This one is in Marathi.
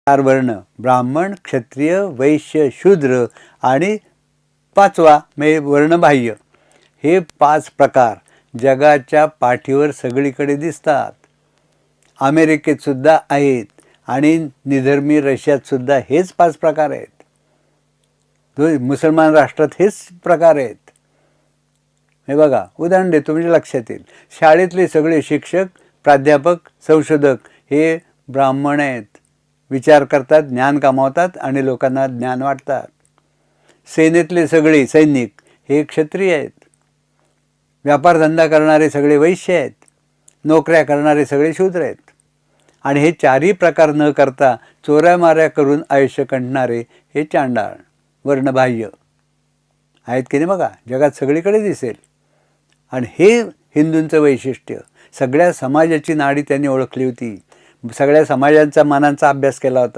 4 वर्ण ब्राह्मण, क्षत्रिय, वैश्य, शूद्र आणि 5वा म्हणजे वर्णबाह्य. हे 5 प्रकार जगाच्या पाठीवर सगळीकडे दिसतात. अमेरिकेत सुद्धा आहेत आणि निधर्मी रशियात सुद्धा हेच 5 प्रकार आहेत. मुसलमान राष्ट्रात हेच प्रकार आहेत. हे बघा, उदाहरण देतो म्हणजे लक्षात येईल. शाळेतले सगळे शिक्षक, प्राध्यापक, संशोधक हे ब्राह्मण आहेत. विचार करतात, ज्ञान कमावतात आणि लोकांना ज्ञान वाटतात. सेनेतले सगळे सैनिक हे क्षत्रिय आहेत. व्यापारधंदा करणारे सगळे वैश्य आहेत. नोकऱ्या करणारे सगळे शूद्र आहेत. आणि हे 4ही प्रकार न करता चोऱ्यामाऱ्या करून आयुष्य कंटणारे हे चांडाळ वर्णबाह्य आहेत की नाही. बघा, जगात सगळीकडे दिसेल. आणि हे हिंदूंचं वैशिष्ट्य. सगळ्या समाजाची नाडी त्यांनी ओळखली होती. सगळ्या समाजांचा मनांचा अभ्यास केला होता.